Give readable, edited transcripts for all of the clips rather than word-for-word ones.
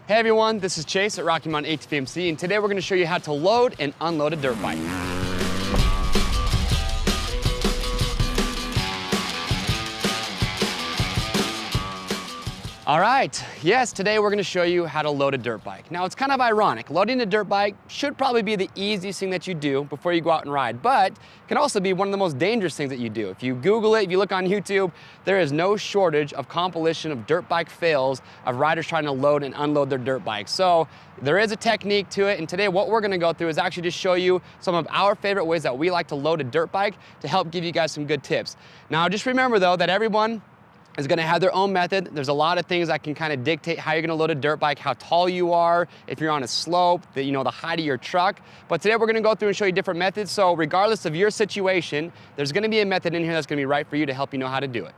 Hey everyone, this is Chase at Mountain ATV, and today we're going to show you how to load and unload a dirt bike. All right, yes, today we're going to show you how to load a dirt bike. Now it's kind of ironic. Loading a dirt bike should probably be the easiest thing that you do before you go out and ride, but can also be one of the most dangerous things that you do. If you Google it, if you look on YouTube, there is no shortage of compilation of dirt bike fails of riders trying to load and unload their dirt bikes. So there is a technique to it, and today what we're going to go through is actually just show you some of our favorite ways that we like to load a dirt bike to help give you guys some good tips. Now just remember though that everyone is going to have their own method. There's a lot of things that can kind of dictate how you're going to load a dirt bike, how tall you are, if you're on a slope, the height of your truck. But today we're going to go through and show you different methods. So regardless of your situation, there's going to be a method in here that's going to be right for you to help you know how to do it.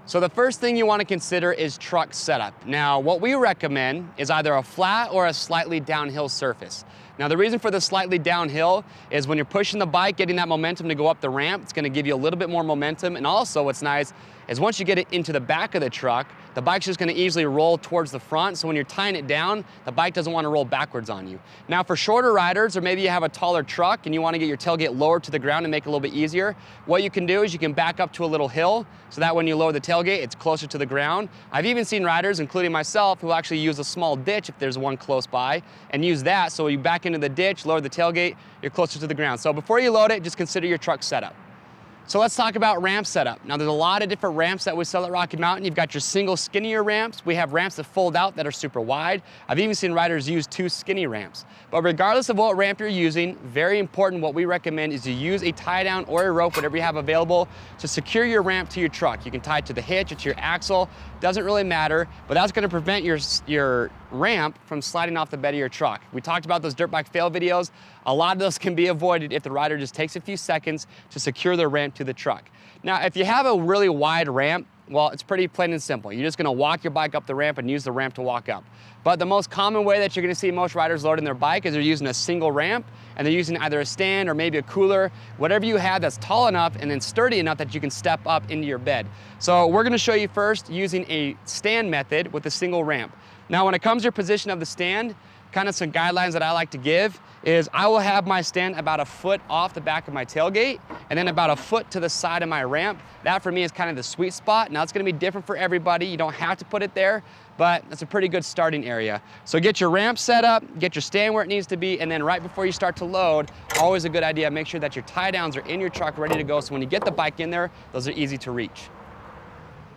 So the first thing you want to consider is truck setup. Now, what we recommend is either a flat or a slightly downhill surface. Now, the reason for the slightly downhill is when you're pushing the bike, getting that momentum to go up the ramp, it's going to give you a little bit more momentum. And also what's nice is once you get it into the back of the truck, the bike's just going to easily roll towards the front. So when you're tying it down, the bike doesn't want to roll backwards on you. Now, for shorter riders, or maybe you have a taller truck and you want to get your tailgate lower to the ground and make it a little bit easier, what you can do is you can back up to a little hill so that when you lower the tailgate, it's closer to the ground. I've even seen riders, including myself, who actually use a small ditch if there's one close by and use that. So you back into the ditch, lower the tailgate, you're closer to the ground. So before you load it, just consider your truck setup. So let's talk about ramp setup. Now there's a lot of different ramps that we sell at Rocky Mountain. You've got your single skinnier ramps. We have ramps that fold out that are super wide. I've even seen riders use 2 skinny ramps. But regardless of what ramp you're using, very important, what we recommend is you use a tie down or a rope, whatever you have available, to secure your ramp to your truck. You can tie it to the hitch or to your axle, doesn't really matter, but that's gonna prevent your ramp from sliding off the bed of your truck. We talked about those dirt bike fail videos. A lot of those can be avoided if the rider just takes a few seconds to secure their ramp to the truck. Now, if you have a really wide ramp, well, it's pretty plain and simple. You're just gonna walk your bike up the ramp and use the ramp to walk up. But the most common way that you're gonna see most riders loading their bike is they're using a single ramp, and they're using either a stand or maybe a cooler, whatever you have that's tall enough and then sturdy enough that you can step up into your bed. So we're gonna show you first using a stand method with a single ramp. Now, when it comes to your position of the stand, kind of some guidelines that I like to give is I will have my stand about 1 foot off the back of my tailgate and then about 1 foot to the side of my ramp. That for me is kind of the sweet spot. Now it's gonna be different for everybody. You don't have to put it there, but that's a pretty good starting area. So get your ramp set up, get your stand where it needs to be, and then right before you start to load, always a good idea, make sure that your tie downs are in your truck ready to go, so when you get the bike in there, those are easy to reach.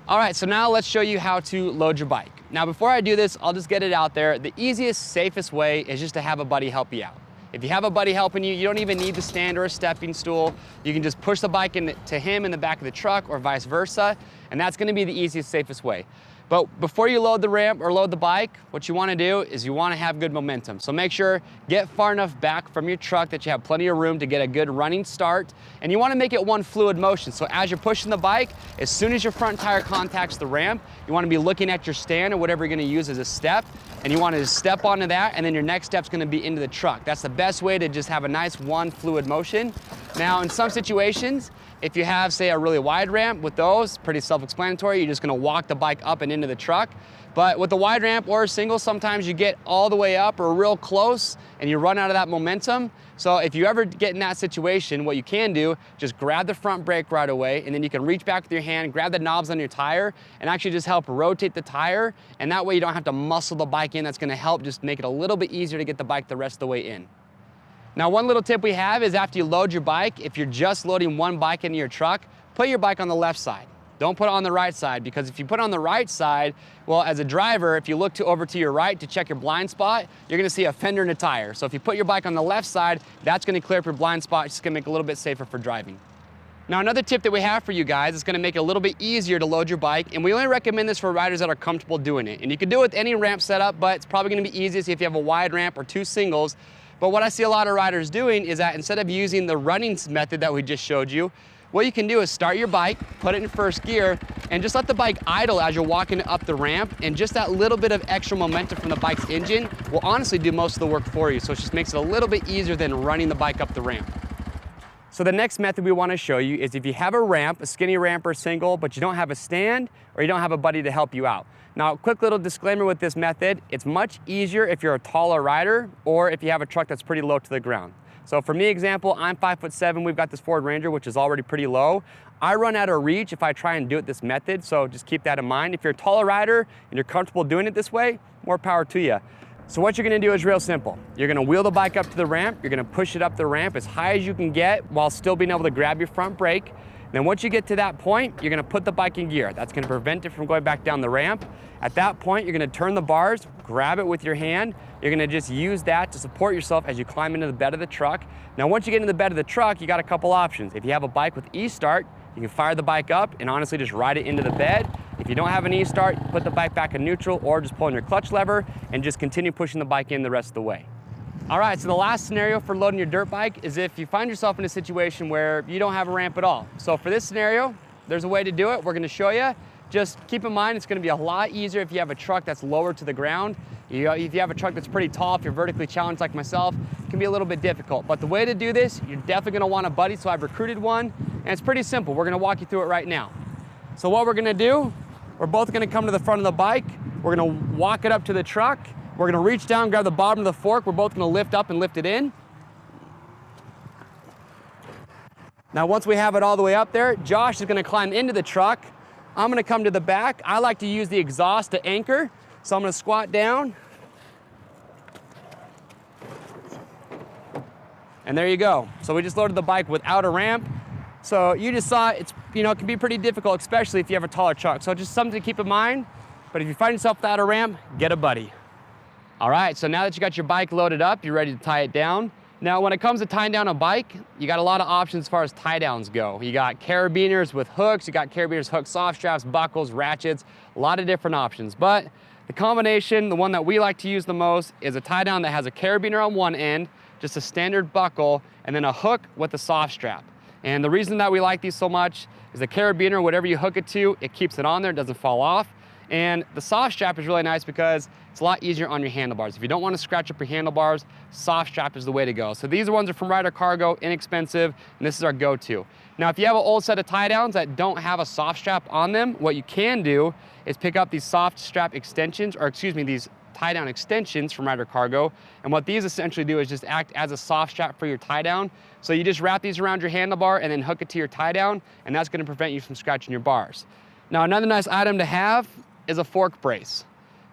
All right, so now let's show you how to load your bike. Now, before I do this, I'll just get it out there. The easiest, safest way is just to have a buddy help you out. If you have a buddy helping you, you don't even need the stand or a stepping stool. You can just push the bike to him in the back of the truck or vice versa, and that's gonna be the easiest, safest way. But before you load the ramp or load the bike, what you wanna do is you wanna have good momentum. So make sure, get far enough back from your truck that you have plenty of room to get a good running start. And you wanna make it one fluid motion. So as you're pushing the bike, as soon as your front tire contacts the ramp, you wanna be looking at your stand or whatever you're gonna use as a step. And you wanna just step onto that, and then your next step's gonna be into the truck. That's the best way to just have a nice one fluid motion. Now, in some situations, if you have, say, a really wide ramp, with those, pretty self-explanatory, you're just gonna walk the bike up and into the truck. But with the wide ramp or a single, sometimes you get all the way up or real close and you run out of that momentum. So if you ever get in that situation, what you can do, just grab the front brake right away, and then you can reach back with your hand, grab the knobs on your tire, and actually just help rotate the tire. And that way you don't have to muscle the bike in. That's gonna help just make it a little bit easier to get the bike the rest of the way in. Now, one little tip we have is after you load your bike, if you're just loading one bike into your truck, put your bike on the left side. Don't put it on the right side, because if you put it on the right side, well, as a driver, if you look over to your right to check your blind spot, you're gonna see a fender and a tire. So if you put your bike on the left side, that's gonna clear up your blind spot. It's just gonna make it a little bit safer for driving. Now, another tip that we have for you guys is gonna make it a little bit easier to load your bike, and we only recommend this for riders that are comfortable doing it. And you can do it with any ramp setup, but it's probably gonna be easiest if you have a wide ramp or 2 singles. But what I see a lot of riders doing is that instead of using the running method that we just showed you, what you can do is start your bike, put it in first gear, and just let the bike idle as you're walking up the ramp, and just that little bit of extra momentum from the bike's engine will honestly do most of the work for you. So it just makes it a little bit easier than running the bike up the ramp. So the next method we want to show you is if you have a ramp, a skinny ramp or single, but you don't have a stand or you don't have a buddy to help you out. Now, quick little disclaimer with this method, it's much easier if you're a taller rider or if you have a truck that's pretty low to the ground. So for me, example, I'm 5'7", we've got this Ford Ranger, which is already pretty low. I run out of reach if I try and do it this method, so just keep that in mind. If you're a taller rider and you're comfortable doing it this way, more power to you. So what you're gonna do is real simple. You're gonna wheel the bike up to the ramp, you're gonna push it up the ramp as high as you can get while still being able to grab your front brake. Then once you get to that point, you're gonna put the bike in gear. That's gonna prevent it from going back down the ramp. At that point, you're gonna turn the bars, grab it with your hand. You're gonna just use that to support yourself as you climb into the bed of the truck. Now, once you get into the bed of the truck, you got a couple options. If you have a bike with e-start, you can fire the bike up and honestly just ride it into the bed. If you don't have an e-start, put the bike back in neutral or just pull on your clutch lever and just continue pushing the bike in the rest of the way. All right, so the last scenario for loading your dirt bike is if you find yourself in a situation where you don't have a ramp at all. So for this scenario, there's a way to do it. We're gonna show you. Just keep in mind, it's gonna be a lot easier if you have a truck that's lower to the ground. If you have a truck that's pretty tall, if you're vertically challenged like myself, it can be a little bit difficult. But the way to do this, you're definitely gonna want a buddy, so I've recruited one, and it's pretty simple. We're gonna walk you through it right now. So what we're gonna do, we're both gonna come to the front of the bike, we're gonna walk it up to the truck, we're gonna reach down, grab the bottom of the fork, we're both gonna lift up and lift it in. Now once we have it all the way up there, Josh is gonna climb into the truck. I'm gonna come to the back. I like to use the exhaust to anchor, so I'm gonna squat down. And there you go. So we just loaded the bike without a ramp. So you just saw it can be pretty difficult, especially if you have a taller truck. So just something to keep in mind. But if you find yourself without a ramp, get a buddy. All right, so now that you got your bike loaded up, you're ready to tie it down. Now, when it comes to tying down a bike, you got a lot of options as far as tie downs go. You got carabiners with hooks, you got carabiners, hooks, soft straps, buckles, ratchets, a lot of different options. But the combination, the one that we like to use the most, is a tie down that has a carabiner on one end, just a standard buckle, and then a hook with a soft strap. And the reason that we like these so much is the carabiner, whatever you hook it to, it keeps it on there, it doesn't fall off. And the soft strap is really nice because it's a lot easier on your handlebars. If you don't want to scratch up your handlebars, soft strap is the way to go. So these ones are from Ryder Cargo, inexpensive, and this is our go-to. Now, if you have an old set of tie downs that don't have a soft strap on them, what you can do is pick up these soft strap extensions, or excuse me, these tie down extensions from Ryder Cargo. And what these essentially do is just act as a soft strap for your tie down. So you just wrap these around your handlebar and then hook it to your tie down, and that's going to prevent you from scratching your bars. Now, another nice item to have is a fork brace.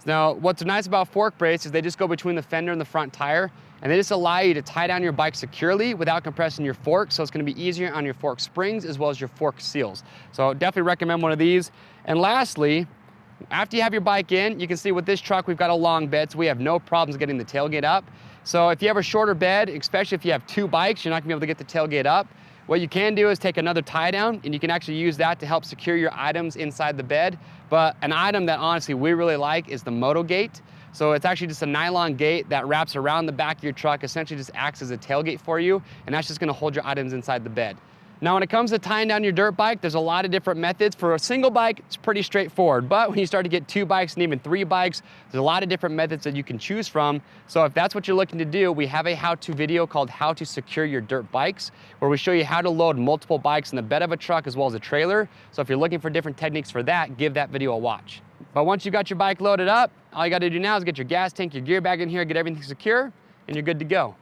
Now, what's nice about fork brace is they just go between the fender and the front tire, and they just allow you to tie down your bike securely without compressing your fork, so it's gonna be easier on your fork springs as well as your fork seals. So definitely recommend one of these. And lastly, after you have your bike in, you can see with this truck, we've got a long bed, so we have no problems getting the tailgate up. So if you have a shorter bed, especially if you have two bikes, you're not gonna be able to get the tailgate up. What you can do is take another tie down, and you can actually use that to help secure your items inside the bed. But an item that honestly we really like is the Moto Gate. So it's actually just a nylon gate that wraps around the back of your truck, essentially just acts as a tailgate for you, and that's just gonna hold your items inside the bed. Now, when it comes to tying down your dirt bike, there's a lot of different methods. For a single bike, it's pretty straightforward. But when you start to get two bikes and even three bikes, there's a lot of different methods that you can choose from. So if that's what you're looking to do, we have a how-to video called How to Secure Your Dirt Bikes, where we show you how to load multiple bikes in the bed of a truck as well as a trailer. So if you're looking for different techniques for that, give that video a watch. But once you got your bike loaded up, all you gotta do now is get your gas tank, your gear bag in here, get everything secure, and you're good to go.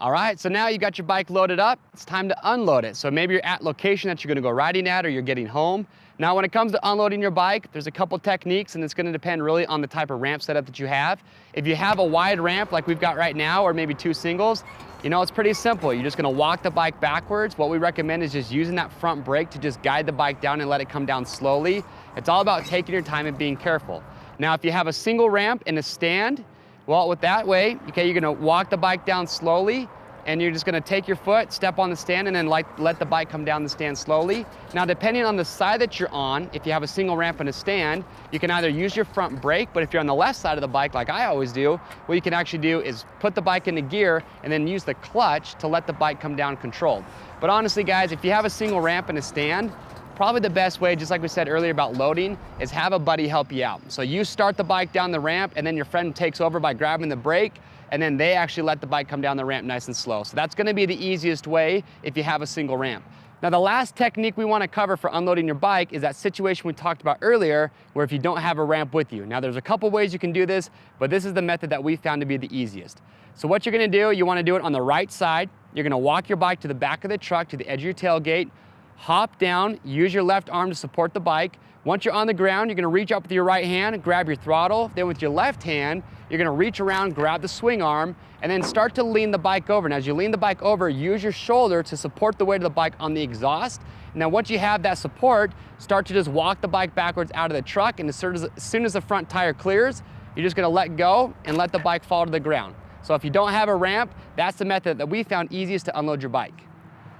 All right, so now you got your bike loaded up, it's time to unload it. So maybe you're at location that you're gonna go riding at, or you're getting home. Now, when it comes to unloading your bike, there's a couple techniques, and it's gonna depend really on the type of ramp setup that you have. If you have a wide ramp like we've got right now, or maybe two singles, it's pretty simple. You're just gonna walk the bike backwards. What we recommend is just using that front brake to just guide the bike down and let it come down slowly. It's all about taking your time and being careful. Now, if you have a single ramp and a stand, well, with that way, okay, you're gonna walk the bike down slowly, and you're just gonna take your foot, step on the stand, and then let the bike come down the stand slowly. Now, depending on the side that you're on, if you have a single ramp and a stand, you can either use your front brake, but if you're on the left side of the bike, like I always do, what you can actually do is put the bike into gear and then use the clutch to let the bike come down controlled. But honestly, guys, if you have a single ramp and a stand, probably the best way, just like we said earlier about loading, is have a buddy help you out. So you start the bike down the ramp, and then your friend takes over by grabbing the brake, and then they actually let the bike come down the ramp nice and slow. So that's gonna be the easiest way if you have a single ramp. Now the last technique we wanna cover for unloading your bike is that situation we talked about earlier, where if you don't have a ramp with you. Now there's a couple ways you can do this, but this is the method that we found to be the easiest. So what you're gonna do, you wanna do it on the right side. You're gonna walk your bike to the back of the truck, to the edge of your tailgate, hop down, use your left arm to support the bike. Once you're on the ground, you're gonna reach up with your right hand, grab your throttle. Then with your left hand, you're gonna reach around, grab the swing arm, and then start to lean the bike over. And as you lean the bike over, use your shoulder to support the weight of the bike on the exhaust. Now once you have that support, start to just walk the bike backwards out of the truck, and as soon as the front tire clears, you're just gonna let go and let the bike fall to the ground. So if you don't have a ramp, that's the method that we found easiest to unload your bike.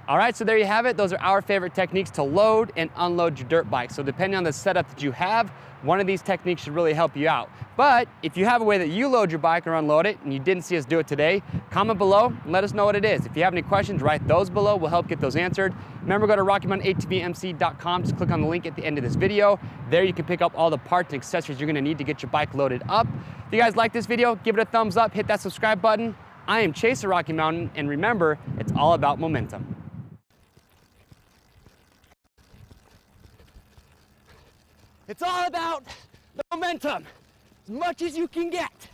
All right, so there you have it. Those are our favorite techniques to load and unload your dirt bike. So depending on the setup that you have, one of these techniques should really help you out. But if you have a way that you load your bike or unload it and you didn't see us do it today, comment below and let us know what it is. If you have any questions, write those below. We'll help get those answered. Remember, go to RockyMountainATVMC.com. Just click on the link at the end of this video. There you can pick up all the parts and accessories you're gonna need to get your bike loaded up. If you guys like this video, give it a thumbs up, hit that subscribe button. I am Chase at Rocky Mountain, and remember, it's all about momentum. It's all about the momentum, as much as you can get.